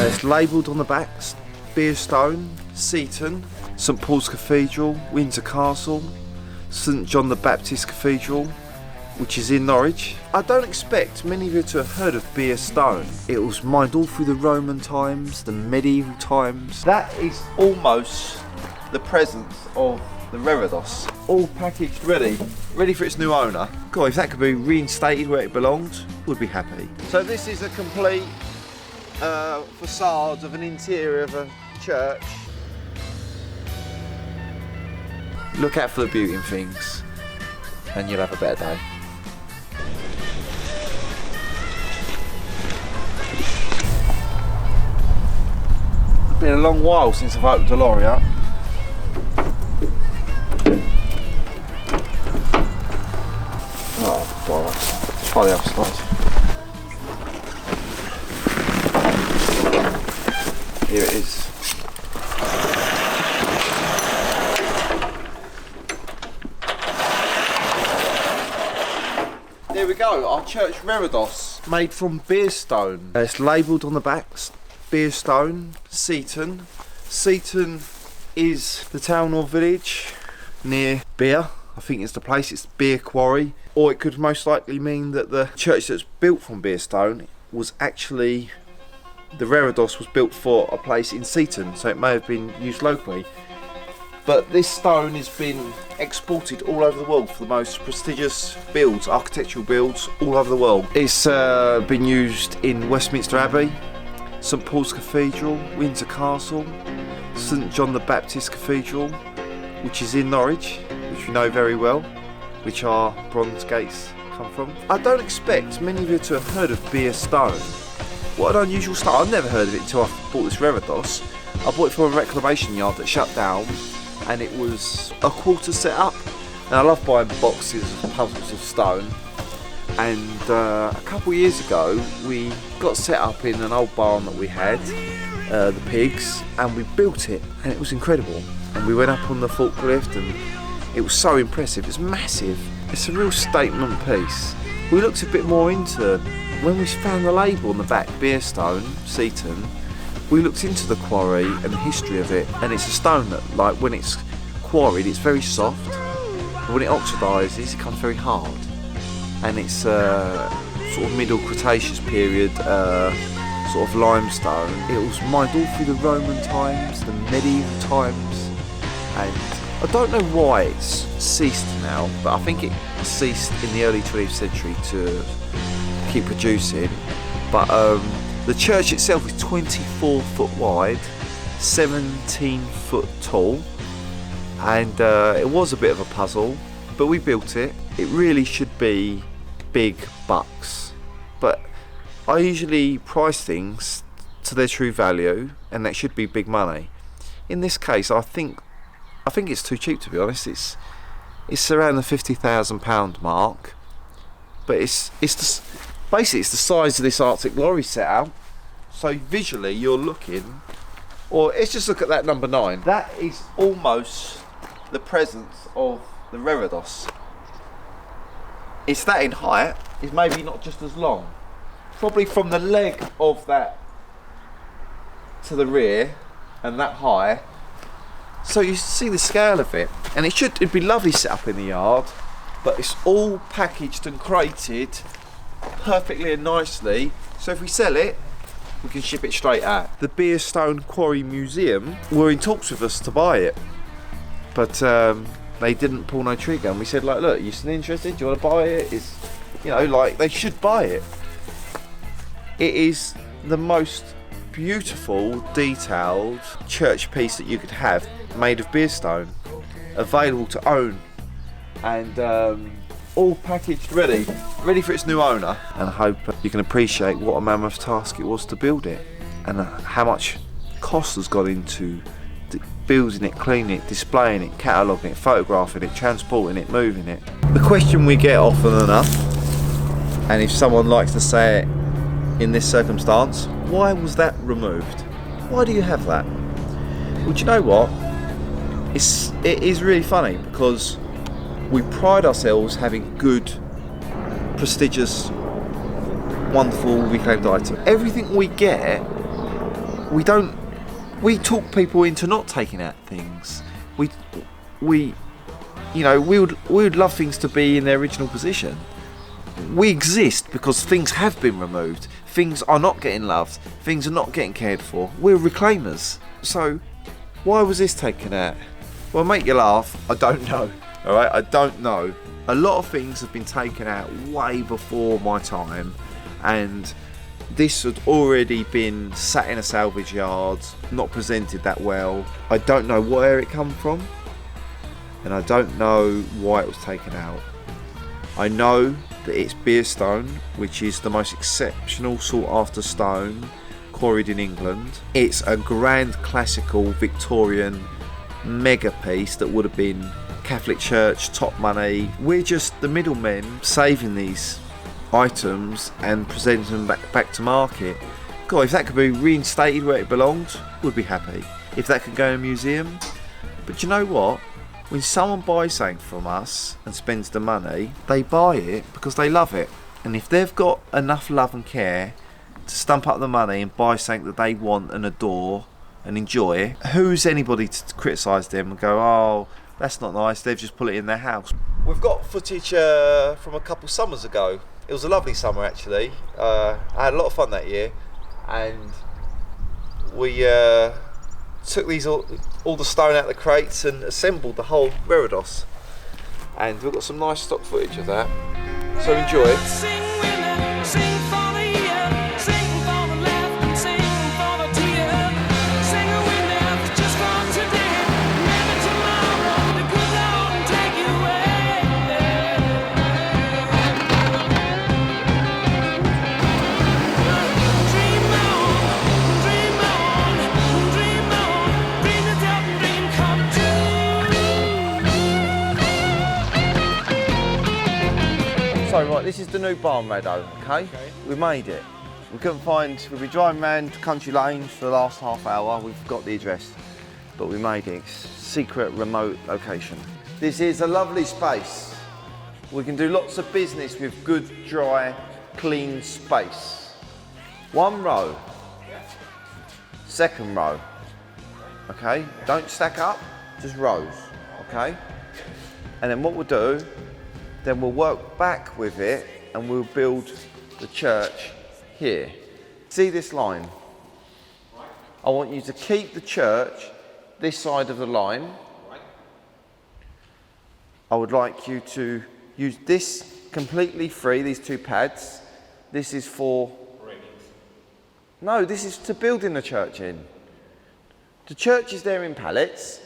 It's labelled on the back, Beerstone, Seaton, St Paul's Cathedral, Windsor Castle, St John the Baptist Cathedral, which is in Norwich. I don't expect many of you to have heard of Beerstone. It was mined all through the Roman times, the medieval times. That is almost the presence of the Reredos. All packaged ready for its new owner. God, if that could be reinstated where it belonged, we'd be happy. So this is a complete facade of an interior of a church. Look out for the beauty in things and you'll have a better day. It's been a long while since I've opened a lorry up. Oh bollocks, let's try the other side. Here it is. There we go, our church Reredos, made from Beerstone. It's labelled on the back, Beerstone, Seaton. Seaton is the town or village near Beer. I think it's the place, it's Beer Quarry. Or it could most likely mean that the church that's built from Beerstone was actually, the Reredos was built for a place in Seaton, so it may have been used locally. But this stone has been exported all over the world for the most prestigious builds, architectural builds all over the world. It's been used in Westminster Abbey, St Paul's Cathedral, Windsor Castle, St John the Baptist Cathedral, which is in Norwich, which we know very well, which our bronze gates come from. I don't expect many of you to have heard of Beerstone. What an unusual start. I've never heard of it until I bought this Reredos. I bought it from a reclamation yard that shut down, and it was a quarter set up. And I love buying boxes of puzzles of stone. And a couple of years ago we got set up in an old barn that we had, the pigs, and we built it, and it was incredible. And we went up on the forklift and it was so impressive. It's massive. It's a real statement piece. We looked a bit more into, when we found the label on the back, Beerstone, Seaton, we looked into the quarry and the history of it, and it's a stone that, like, when it's quarried, it's very soft, but when it oxidises, it becomes very hard. And it's sort of middle Cretaceous period, sort of limestone. It was mined all through the Roman times, the medieval times, and I don't know why it's ceased now, but I think it ceased in the early 20th century to keep producing. But the church itself is 24 foot wide, 17 foot tall, and it was a bit of a puzzle, but we built it. It really should be big bucks, but I usually price things to their true value, and that should be big money. In this case, I think it's too cheap, to be honest. It's around the £50,000 mark, but basically it's the size of this Arctic lorry setup. So visually you're looking, or let's just look at that number 9. That is almost the presence of the Reredos. It's that in height, it's maybe not just as long. Probably from the leg of that to the rear and that high. So you see the scale of it, and it'd be lovely set up in the yard, but it's all packaged and crated perfectly and nicely, so if we sell it, we can ship it straight out. The Beerstone Quarry Museum were in talks with us to buy it, but they didn't pull no trigger, and we said, like, look, you still interested? Do you want to buy it? It's, you know, like, they should buy it. It is the most beautiful, detailed church piece that you could have, made of Beerstone, available to own, and all packaged ready for its new owner. And I hope you can appreciate what a mammoth task it was to build it, and how much cost has gone into building it, cleaning it, displaying it, cataloguing it, photographing it, transporting it, moving it. The question we get often enough, and if someone likes to say it in this circumstance, why was that removed? Why do you have that? Well, do you know what? It is really funny, because we pride ourselves having good, prestigious, wonderful reclaimed items. Everything we get we talk people into not taking out things. We would love things to be in their original position. We exist because things have been removed. Things are not getting loved. Things are not getting cared for. We're reclaimers. So why was this taken out? Well, make you laugh. I don't know. All right, I don't know. A lot of things have been taken out way before my time, and this had already been sat in a salvage yard, not presented that well. I don't know where it come from, and I don't know why it was taken out. I know that it's beer stone, which is the most exceptional sought after stone quarried in England. It's a grand classical Victorian mega piece that would have been Catholic Church top money. We're just the middlemen saving these items and presenting them back to market. God, if that could be reinstated where it belonged, we'd be happy. If that could go in a museum. But you know what? When someone buys something from us and spends the money, they buy it because they love it. And if they've got enough love and care to stump up the money and buy something that they want and adore and enjoy, who's anybody to criticise them and go, oh, that's not nice, they've just put it in their house. We've got footage from a couple summers ago. It was a lovely summer actually. I had a lot of fun that year, and we took these all the stone out of the crates and assembled the whole Reredos, and we've got some nice stock footage of that, so enjoy it. So right, this is the new barn Redo, okay? We made it. We couldn't find, we've been driving around country lanes for the last half hour. We've got the address, but we made it. It's a secret, remote location. This is a lovely space. We can do lots of business with good, dry, clean space. One row, second row, okay? Don't stack up, just rows, okay? And then what we'll do, then we'll work back with it and we'll build the church here. See this line? I want you to keep the church this side of the line. I would like you to use this completely free, these two pads. This is for... No, this is to building the church in. The church is there in pallets.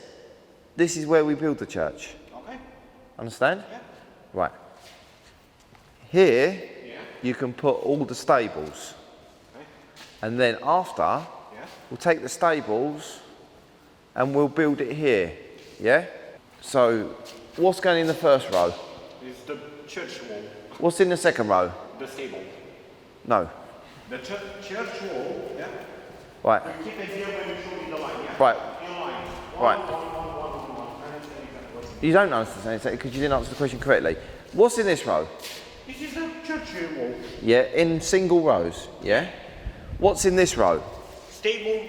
This is where we build the church. Okay. Understand? Yeah. Right. Here, you can put all the stables. Okay. And then after, we'll take the stables and we'll build it here. Yeah? So, what's going in the first row? It's the church wall. What's in the second row? The stable. No. The church wall, yeah? Right. You keep it here when you show me the line, yeah? Right. In line. Right. One. I understand exactly. You don't understand because you didn't answer the question correctly. What's in this row? This is the church wall. Yeah, in single rows, yeah? What's in this row? Stable.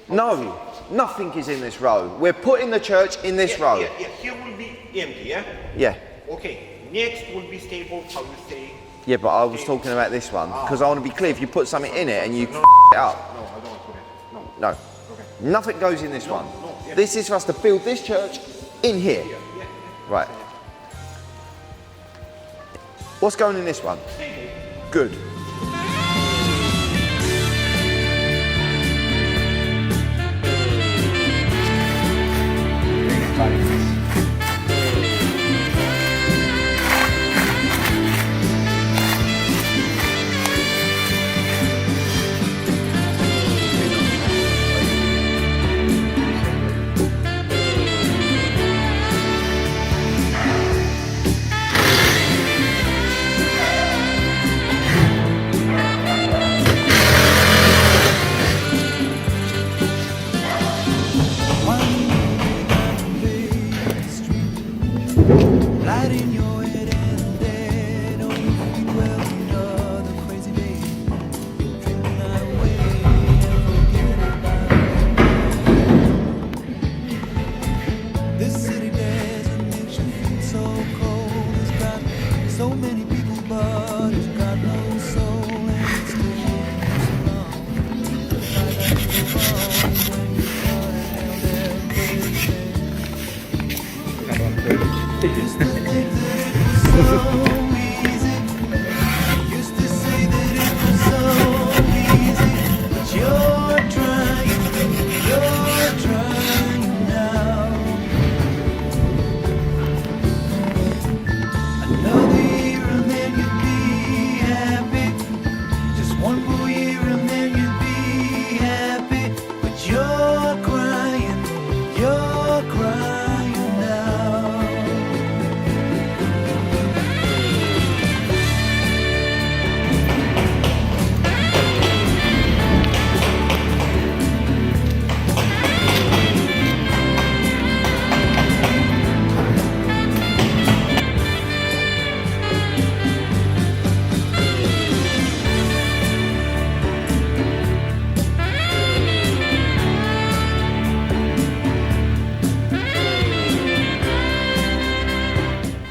No, nothing is in this row. We're putting the church in this row. Yeah. Here will be empty, yeah? Yeah. Okay. Next will be stable, how you say? Yeah, but I was talking about this one because I want to be clear. If you put something in it and you it up. No, I don't put it. No. No. Okay. Nothing goes in this one. No, yeah. This is for us to build this church in here. Yeah. Right. What's going in this one? Stable. Good. Used to say that it was so easy, but you're trying now. Another year and then you'd be happy. Just one more year and then you'd be happy. But you're crying now.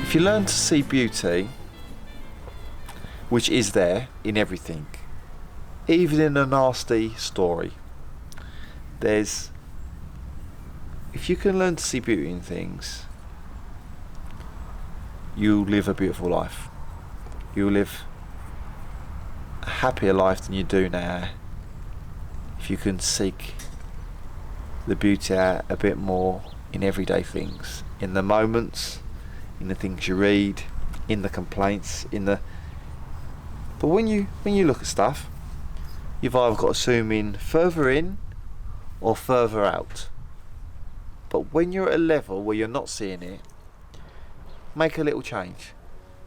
If you learn to see beauty, which is there in everything, even in a nasty story, if you can learn to see beauty in things, you'll live a beautiful life. You'll live a happier life than you do now if you can seek the beauty out a bit more in everyday things, in the moments, in the things you read, in the complaints, but when you look at stuff, you've either got to zoom in further in or further out. But when you're at a level where you're not seeing it, make a little change.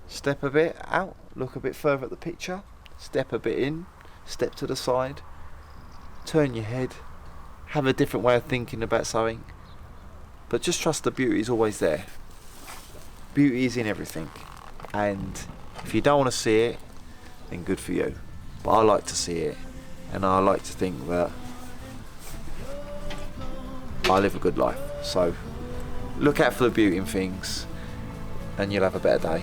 Step a bit out, look a bit further at the picture, step a bit in, step to the side, turn your head, have a different way of thinking about something, but just trust the beauty is always there. Beauty is in everything, and if you don't want to see it, then good for you. But I like to see it, and I like to think that I live a good life. So look out for the beauty in things, and you'll have a better day.